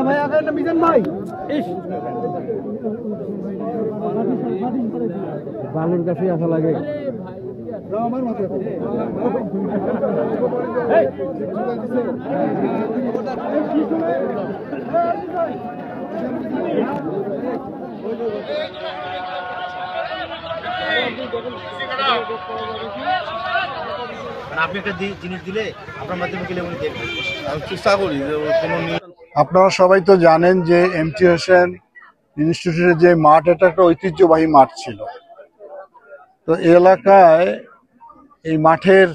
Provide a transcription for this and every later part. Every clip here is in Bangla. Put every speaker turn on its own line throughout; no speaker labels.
ভাই আগে না মিজান ভাই বালুর কাছে আসা লাগে আমার মাথায়
আপনি একটা জিনিস দিলে আপনার মাধ্যমে গেলে উনি দেখবেন। আমি চেষ্টা করি যে কোনো।
আপনারা সবাই তো জানেন যে এমটি হোসেন ইনস্টিটিউটের যে মাঠ, এটা একটা ঐতিহ্যবাহী মাঠ ছিল। তো এই এলাকায় এই মাঠের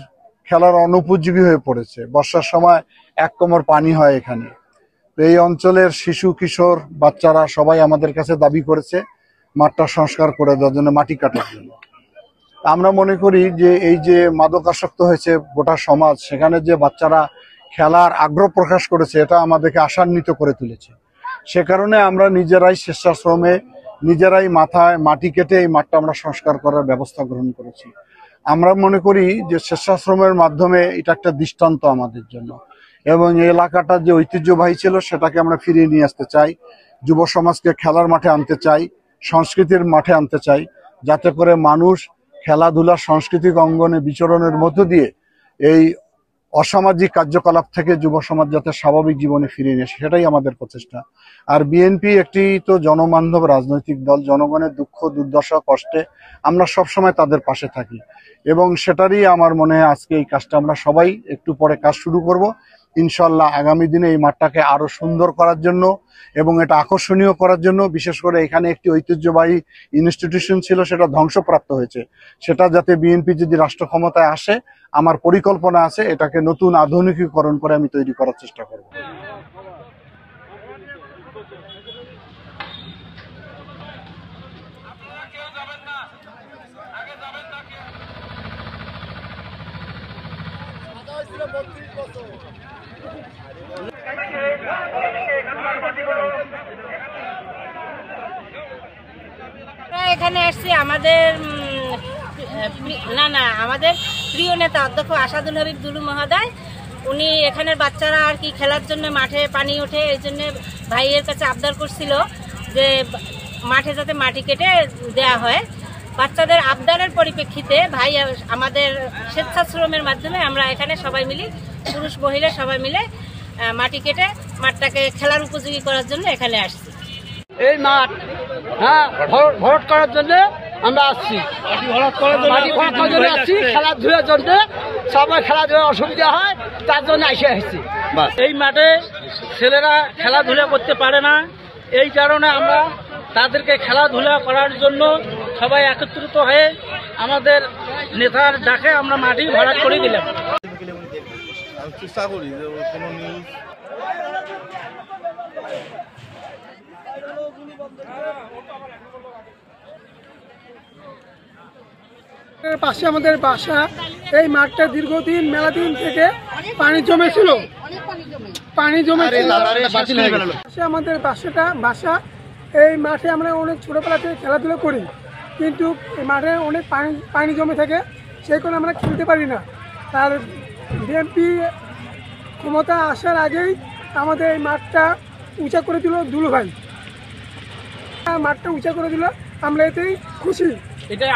খেলার অনুপযোগী হয়ে পড়েছে। বর্ষার সময় এক কোমর পানি হয় এখানে। তো এই অঞ্চলের শিশু কিশোর বাচ্চারা সবাই আমাদের কাছে দাবি করেছে মাঠটা সংস্কার করে দেওয়ার জন্য, মাটি কাটার জন্য। আমরা মনে করি যে এই যে মাদকাসক্ত হয়েছে গোটা সমাজ, সেখানে যে বাচ্চারা খেলার আগ্রহ প্রকাশ করেছে, এটা আমাদেরকে আশান্বিত করে তুলেছে। সে কারণে আমরা নিজেরাই স্বেচ্ছাশ্রমে নিজেরাই মাথায় মাটি কেটে এই মাঠটা আমরা সংস্কার করার ব্যবস্থা গ্রহণ করেছি। আমরা মনে করি যে স্বেচ্ছাশ্রমের মাধ্যমে এটা একটা দৃষ্টান্ত আমাদের জন্য, এবং এই এলাকাটা যে ঐতিহ্যবাহী ছিল সেটাকে আমরা ফিরিয়ে নিয়ে আসতে চাই। যুব সমাজকে খেলার মাঠে আনতে চাই, সংস্কৃতির মাঠে আনতে চাই, যাতে করে মানুষ খেলাধুলা সাংস্কৃতিক অঙ্গনে বিচরণের মধ্য দিয়ে এই অসামাজিক কার্যকলাপ থেকে যুব সমাজ যাতে স্বাভাবিক জীবনে ফিরিয়ে নিয়ে আসে, সেটাই আমাদের প্রচেষ্টা। আর বিএনপি একটি তো জনবান্ধব রাজনৈতিক দল। জনগণের দুঃখ দুর্দশা কষ্টে আমরা সবসময় তাদের পাশে থাকি, এবং সেটারই আমার মনে হয় আজকে এই কাজটা আমরা সবাই একটু পরে কাজ শুরু করব ইনশাল্লাহ। আগামী দিনে এই মাঠটাকে আরো সুন্দর করার জন্য এবং এটা আকর্ষণীয় করার জন্য, বিশেষ করে এখানে একটি ঐতিহ্যবাহী ইনস্টিটিউশন ছিল, সেটা ধ্বংসপ্রাপ্ত হয়েছে। সেটা যাতে বিএনপি যদি রাষ্ট্র ক্ষমতায় আসে, আমার পরিকল্পনা আছে এটাকে নতুন আধুনিকীকরণ করে আমি তৈরি করার চেষ্টা করব।
এখানে আসছি আমাদের আমাদের প্রিয় নেতা অধ্যক্ষ আসাদুল হাবিব দুলু মহোদয়, উনি এখানের বাচ্চারা আর কি খেলার জন্য মাঠে পানি ওঠে, এই জন্য ভাইয়ের কাছে আবদার করছিল যে মাঠে যাতে মাটি কেটে দেয়া হয়। বাচ্চাদের আবদারের পরিপ্রেক্ষিতে ভাই আমাদের স্বেচ্ছাশ্রমের মাধ্যমে আমরা এখানে সবাই মিলে, পুরুষ মহিলা সবাই মিলে মাটি কেটে মাঠটাকে খেলার উপযোগী করার জন্য এখানে আসছি।
এই মাঠ ভরাট করার জন্য আমরা আসছি, আসছি খেলাধুলার জন্য। সবাই খেলাধুলার অসুবিধা হয়, তার জন্য আসছি।
এই মাঠে ছেলেরা খেলাধুলা করতে পারে না, এই কারণে আমরা তাদেরকে খেলাধুলা করার জন্য সবাই একত্রিত হয়ে আমাদের নেতার ডাকে আমরা মাটি ভরাট করে দিলাম।
আমি চেষ্টা করি যে কোনো নিউজ।
পাশে আমাদের বাসা। এই মাঠটা দীর্ঘদিন মেলাদিন থেকে পানি জমেছিল, আমাদের বাসা। এই মাঠে আমরা অনেক ছোটবেলা থেকে খেলাধুলা করি, কিন্তু এই মাঠে অনেক পানি জমে থাকে, সেই কারণে আমরা খেলতে পারি না। আর বিএনপি ক্ষমতা আসার আগেই আমাদের এই মাঠটা উঁচা করে দিল দুলু ভাই, মাঠটা উঁচা করে দিল, আমরা এতেই খুশি।
এটা